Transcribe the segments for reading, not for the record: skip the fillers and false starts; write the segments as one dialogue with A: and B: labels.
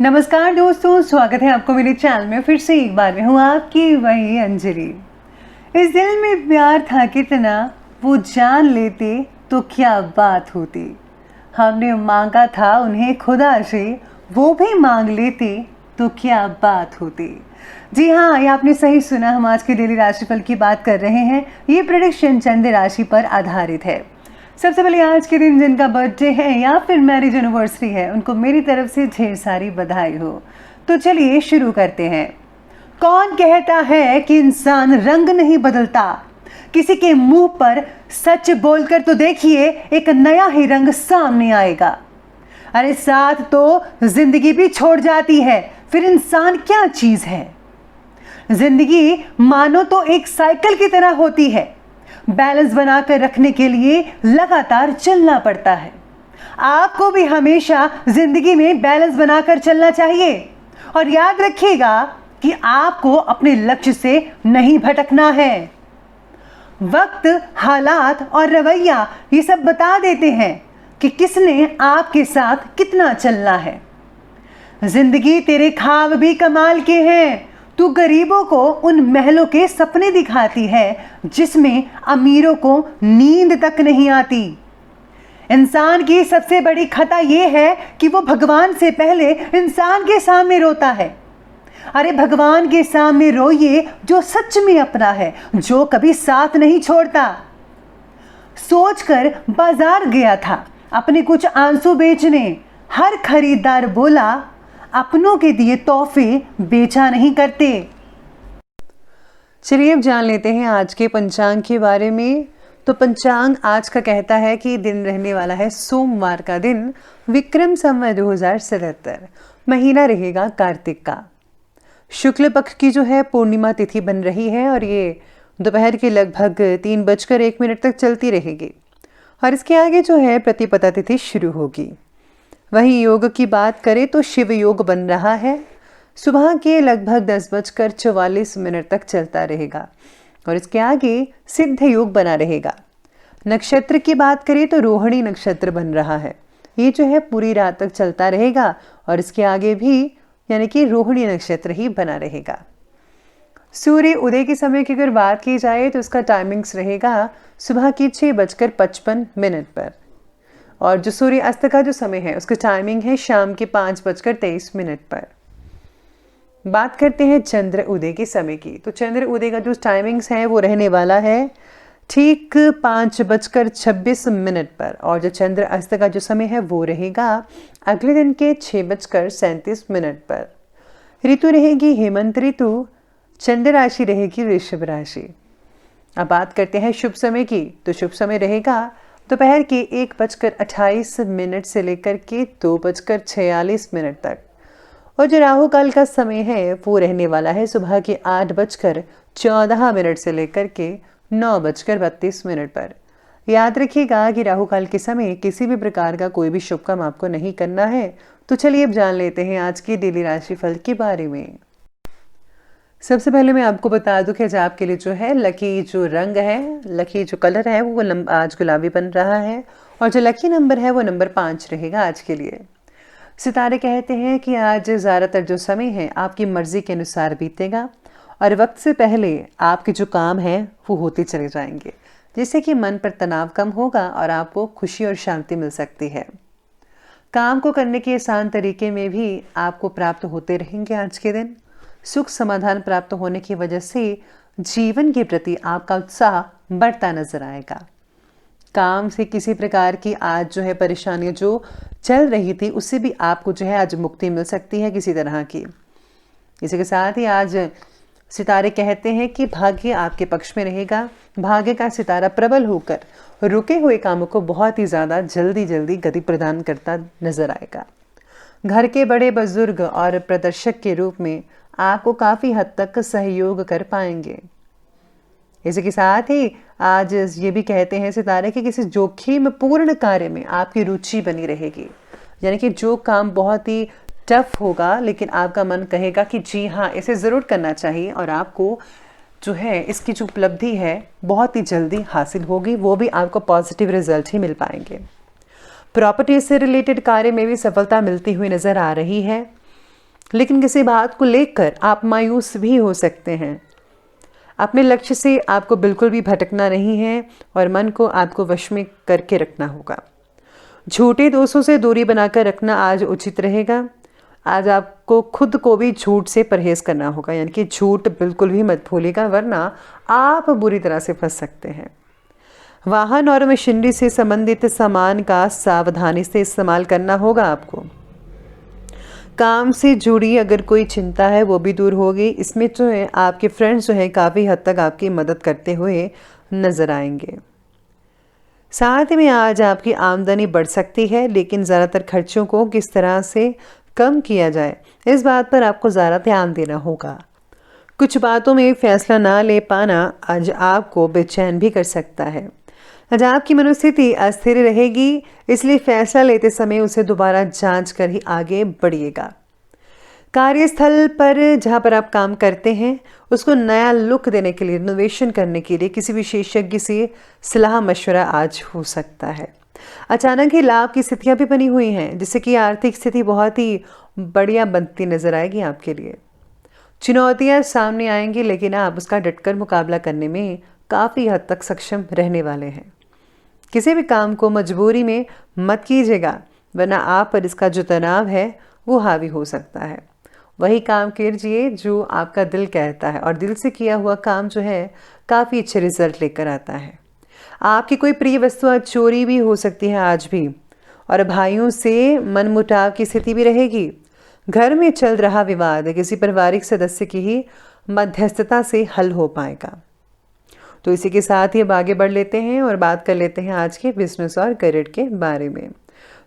A: नमस्कार दोस्तों, स्वागत है आपको मेरे चैनल में। फिर से एक बार मैं हूँ आपकी वही अंजलि। इस दिल में प्यार था कितना, वो जान लेते तो क्या बात होती। हमने मांगा था उन्हें खुदा से, वो भी मांग लेते तो क्या बात होती। जी हाँ, ये आपने सही सुना। हम आज के डेली राशिफल की बात कर रहे हैं। ये प्रेडिक्शन चंद्र राशि पर आधारित है। सबसे पहले आज के दिन जिनका बर्थडे है या फिर मैरिज एनिवर्सरी है, उनको मेरी तरफ से ढेर सारी बधाई हो। तो चलिए शुरू करते हैं। कौन कहता है कि इंसान रंग नहीं बदलता? किसी के मुंह पर सच बोलकर तो देखिए, एक नया ही रंग सामने आएगा। अरे साथ तो जिंदगी भी छोड़ जाती है, फिर इंसान क्या चीज है? जिंदगी मानो तो एक साइकिल की तरह होती है। बैलेंस बनाकर रखने के लिए लगातार चलना पड़ता है। आपको भी हमेशा जिंदगी में बैलेंस बनाकर चलना चाहिए। और याद रखिएगा कि आपको अपने लक्ष्य से नहीं भटकना है। वक्त, हालात और रवैया ये सब बता देते हैं कि किसने आपके साथ कितना चलना है। जिंदगी तेरे ख्वाब भी कमाल के हैं। तू गरीबों को उन महलों के सपने दिखाती है जिसमें अमीरों को नींद तक नहीं आती। इंसान की सबसे बड़ी खता यह है कि वो भगवान से पहले इंसान के सामने रोता है। अरे भगवान के सामने रोइए जो सच में अपना है, जो कभी साथ नहीं छोड़ता। सोचकर बाजार गया था अपने कुछ आंसू बेचने। हर खरीदार बोला, अपनों के दिए तोहफे बेचा नहीं करते। चलिए अब जान लेते हैं आज के पंचांग के बारे में। तो पंचांग आज का कहता है कि दिन रहने वाला है सोमवार का दिन, विक्रम संवत 2077, महीना रहेगा कार्तिक का। शुक्ल पक्ष की जो है पूर्णिमा तिथि बन रही है और ये दोपहर के लगभग 3:01 तक चलती रहेगी। और इसके आगे जो है प्रतिपदा तिथि शुरू होगी। वहीं योग की बात करें तो शिव योग बन रहा है। सुबह के लगभग 10:44 तक चलता रहेगा और इसके आगे सिद्ध योग बना रहेगा। नक्षत्र की बात करें तो रोहिणी नक्षत्र बन रहा है। ये जो है पूरी रात तक चलता रहेगा और इसके आगे भी यानी कि रोहिणी नक्षत्र ही बना रहेगा। सूर्य उदय के समय की अगर बात की जाए तो इसका टाइमिंग्स रहेगा सुबह की 6:55 पर। और जो सूर्य अस्त का जो समय है उसका टाइमिंग है शाम के 5:23 पर। बात करते हैं चंद्र उदय के समय की। तो चंद्र उदय का जो टाइमिंग्स है वो रहने वाला है ठीक 5:26 पर। और जो चंद्र अस्त का जो समय है वो रहेगा अगले दिन के 6:37 पर। ऋतु रहेगी हेमंत ऋतु। चंद्र राशि रहेगी वृषभ राशि। अब बात करते हैं शुभ समय की। तो शुभ समय रहेगा दोपहर के 1:28 से लेकर के 2:46 तक। और जो राहु काल का समय है वो रहने वाला है सुबह के 8:14 से लेकर के 9:32 पर। याद रखिएगा कि राहु काल के समय किसी भी प्रकार का कोई भी शुभ काम आपको नहीं करना है। तो चलिए अब जान लेते हैं आज की डेली राशिफल के बारे में। सबसे पहले मैं आपको बता दूं कि आज आपके लिए जो है लकी जो रंग है, लकी जो कलर है वो आज गुलाबी बन रहा है। और जो लकी नंबर है वो नंबर 5 रहेगा आज के लिए। सितारे कहते हैं कि आज ज़्यादातर जो समय है आपकी मर्जी के अनुसार बीतेगा और वक्त से पहले आपके जो काम हैं वो होते चले जाएंगे, जिससे कि मन पर तनाव कम होगा और आपको खुशी और शांति मिल सकती है। काम को करने के आसान तरीके में भी आपको प्राप्त होते रहेंगे आज के दिन। सुख समाधान प्राप्त होने की वजह से जीवन के प्रति आपका उत्साह बढ़ता नजर आएगा। काम से किसी प्रकार की आज जो है परेशानियां जो चल रही थी उससे भी आपको जो है आज मुक्ति मिल सकती है किसी तरह की। इसी के साथ ही आज सितारे कहते हैं कि भाग्य आपके पक्ष में रहेगा। भाग्य का सितारा प्रबल होकर रुके हुए कामों को बहुत ही ज़्यादा जल्दी गति प्रदान करता नजर आएगा। घर के बड़े बुजुर्ग और प्रदर्शक के रूप में आपको काफ़ी हद तक सहयोग कर पाएंगे। इसी के साथ ही आज ये भी कहते हैं सितारे कि किसी जोखिम पूर्ण कार्य में आपकी रुचि बनी रहेगी। यानी कि जो काम बहुत ही टफ होगा लेकिन आपका मन कहेगा कि जी हाँ इसे ज़रूर करना चाहिए और आपको जो है इसकी जो उपलब्धि है बहुत ही जल्दी हासिल होगी, वो भी आपको पॉजिटिव रिजल्ट ही मिल पाएंगे। प्रॉपर्टी से रिलेटेड कार्य में भी सफलता मिलती हुई नज़र आ रही है। लेकिन किसी बात को लेकर आप मायूस भी हो सकते हैं। अपने लक्ष्य से आपको बिल्कुल भी भटकना नहीं है और मन को आपको वश में करके रखना होगा। झूठे दोस्तों से दूरी बनाकर रखना आज उचित रहेगा। आज आपको खुद को भी झूठ से परहेज करना होगा, यानी कि झूठ बिल्कुल भी मत भूलिएगा, वरना आप बुरी तरह से फंस सकते हैं। वाहन और मशीनरी से संबंधित सामान का सावधानी से इस्तेमाल करना होगा आपको। काम से जुड़ी अगर कोई चिंता है वो भी दूर होगी। इसमें जो है आपके फ्रेंड्स जो है काफ़ी हद तक आपकी मदद करते हुए नज़र आएंगे। साथ में आज आपकी आमदनी बढ़ सकती है, लेकिन ज़्यादातर खर्चों को किस तरह से कम किया जाए इस बात पर आपको ज़्यादा ध्यान देना होगा। कुछ बातों में फैसला ना ले पाना आज आपको बेचैन भी कर सकता है। आज आपकी मनोस्थिति अस्थिर रहेगी, इसलिए फैसला लेते समय उसे दोबारा जांच कर ही आगे बढ़िएगा। कार्यस्थल पर जहां पर आप काम करते हैं उसको नया लुक देने के लिए, रिनोवेशन करने के लिए किसी विशेषज्ञ से सलाह मशवरा आज हो सकता है। अचानक ही लाभ की स्थितियां भी बनी हुई हैं, जिससे कि आर्थिक स्थिति बहुत ही बढ़िया बनती नजर आएगी आपके लिए। चुनौतियां सामने आएंगी, लेकिन आप उसका डटकर मुकाबला करने में काफ़ी हद तक सक्षम रहने वाले हैं। किसी भी काम को मजबूरी में मत कीजिएगा, वरना आप पर इसका जो तनाव है वो हावी हो सकता है। वही काम कीजिए जो आपका दिल कहता है, और दिल से किया हुआ काम जो है काफ़ी अच्छे रिजल्ट लेकर आता है। आपकी कोई प्रिय वस्तु चोरी भी हो सकती है आज भी, और भाइयों से मनमुटाव की स्थिति भी रहेगी। घर में चल रहा विवाद किसी पारिवारिक सदस्य की ही मध्यस्थता से हल हो पाएगा। तो इसी के साथ ही अब आगे बढ़ लेते हैं और बात कर लेते हैं आज के बिजनेस और करियर के बारे में।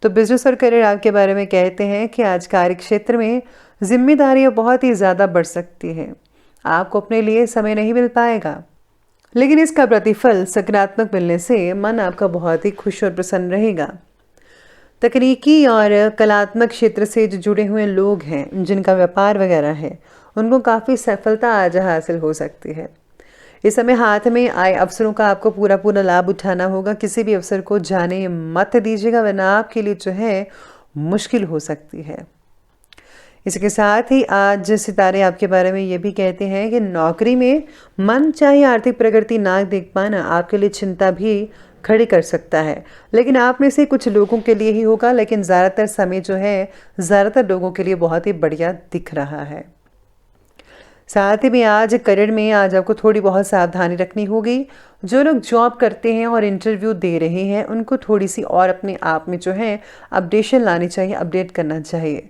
A: तो बिजनेस और करियर आपके बारे में कहते हैं कि आज कार्य क्षेत्र में जिम्मेदारियां बहुत ही ज़्यादा बढ़ सकती हैं। आपको अपने लिए समय नहीं मिल पाएगा, लेकिन इसका प्रतिफल सकारात्मक मिलने से मन आपका बहुत ही खुश और प्रसन्न रहेगा। तकनीकी और कलात्मक क्षेत्र से जो जुड़े हुए लोग हैं, जिनका व्यापार वगैरह है, उनको काफ़ी सफलता आज हासिल हो सकती है। इस समय हाथ में आए अवसरों का आपको पूरा पूरा लाभ उठाना होगा। किसी भी अवसर को जाने मत दीजिएगा, वरना आपके लिए जो है मुश्किल हो सकती है। इसके साथ ही आज सितारे आपके बारे में ये भी कहते हैं कि नौकरी में मन चाहे आर्थिक प्रगति ना देख पाना आपके लिए चिंता भी खड़ी कर सकता है, लेकिन आप में से कुछ लोगों के लिए ही होगा, लेकिन ज़्यादातर समय जो है ज़्यादातर लोगों के लिए बहुत ही बढ़िया दिख रहा है। साथ ही में आज करियर में आज आपको थोड़ी बहुत सावधानी रखनी होगी। जो लोग जॉब करते हैं और इंटरव्यू दे रहे हैं, उनको थोड़ी सी और अपने आप में जो है अपडेशन लानी चाहिए, अपडेट करना चाहिए।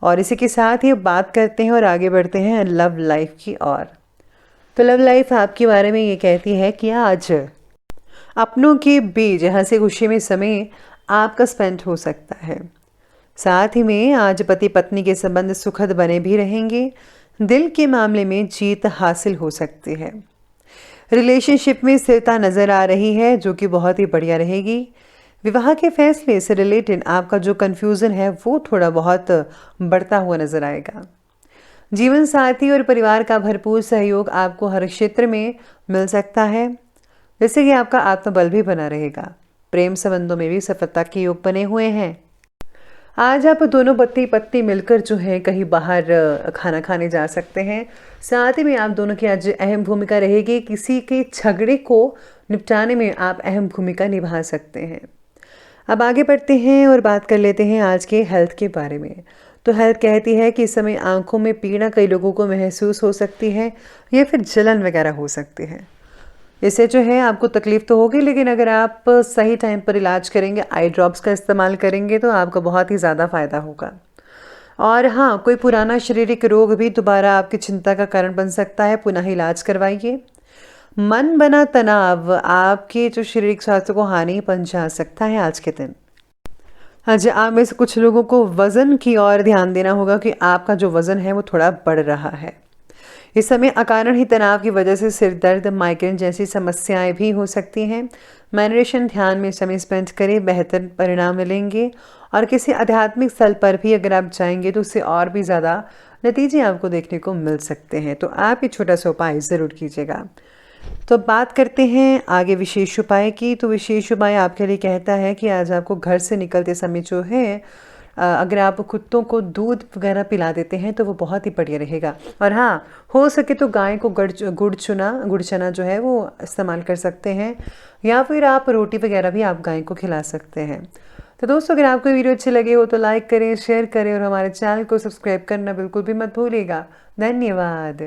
A: और इसी के साथ ही बात करते हैं और आगे बढ़ते हैं लव लाइफ की ओर। तो लव लाइफ आपके बारे में ये कहती है कि आज अपनों के बीच हंसी खुशी में समय आपका स्पेंड हो सकता है। साथ ही में आज पति पत्नी के संबंध सुखद बने भी रहेंगे। दिल के मामले में जीत हासिल हो सकती है। रिलेशनशिप में स्थिरता नजर आ रही है, जो कि बहुत ही बढ़िया रहेगी। विवाह के फैसले से रिलेटेड आपका जो कंफ्यूजन है वो थोड़ा बहुत बढ़ता हुआ नजर आएगा। जीवन साथी और परिवार का भरपूर सहयोग आपको हर क्षेत्र में मिल सकता है, जिससे कि आपका आत्मबल भी बना रहेगा। प्रेम संबंधों में भी सफलता के योग बने हुए हैं। आज आप दोनों पति पत्नी मिलकर जो है कहीं बाहर खाना खाने जा सकते हैं। साथ ही में आप दोनों की आज अहम भूमिका रहेगी। किसी के झगड़े को निपटाने में आप अहम भूमिका निभा सकते हैं। अब आगे बढ़ते हैं और बात कर लेते हैं आज के हेल्थ के बारे में। तो हेल्थ कहती है कि इस समय आंखों में पीड़ा कई लोगों को महसूस हो सकती है, या फिर जलन वगैरह हो सकती है। इससे जो है आपको तकलीफ तो होगी, लेकिन अगर आप सही टाइम पर इलाज करेंगे, आई ड्रॉप्स का इस्तेमाल करेंगे, तो आपको बहुत ही ज़्यादा फ़ायदा होगा। और हाँ, कोई पुराना शारीरिक रोग भी दोबारा आपकी चिंता का कारण बन सकता है, पुनः इलाज करवाइए। मन बना तनाव आपके जो शारीरिक स्वास्थ्य को हानि पहुंचा सकता है आज के दिन। आज आप में से कुछ लोगों को वज़न की ओर ध्यान देना होगा कि आपका जो वज़न है वो थोड़ा बढ़ रहा है। इस समय अकारण ही तनाव की वजह से सिर दर्द, माइग्रेन जैसी समस्याएं भी हो सकती हैं। मेडिटेशन, ध्यान में समय स्पेंड करें, बेहतर परिणाम मिलेंगे। और किसी आध्यात्मिक स्थल पर भी अगर आप जाएंगे तो उससे और भी ज़्यादा नतीजे आपको देखने को मिल सकते हैं। तो आप ये छोटा सा उपाय ज़रूर कीजिएगा। तो बात करते हैं आगे विशेष उपाय की। तो विशेष उपाय आपके लिए कहता है कि आज आपको घर से निकलते समय जो है अगर आप कुत्तों को दूध वगैरह पिला देते हैं तो वो बहुत ही बढ़िया रहेगा। और हाँ, हो सके तो गाय को गुड़ चना जो है वो इस्तेमाल कर सकते हैं, या फिर आप रोटी वगैरह भी आप गाय को खिला सकते हैं। तो दोस्तों, अगर आपको वीडियो अच्छे लगे हो तो लाइक करें, शेयर करें और हमारे चैनल को सब्सक्राइब करना बिल्कुल भी मत भूलिएगा। धन्यवाद।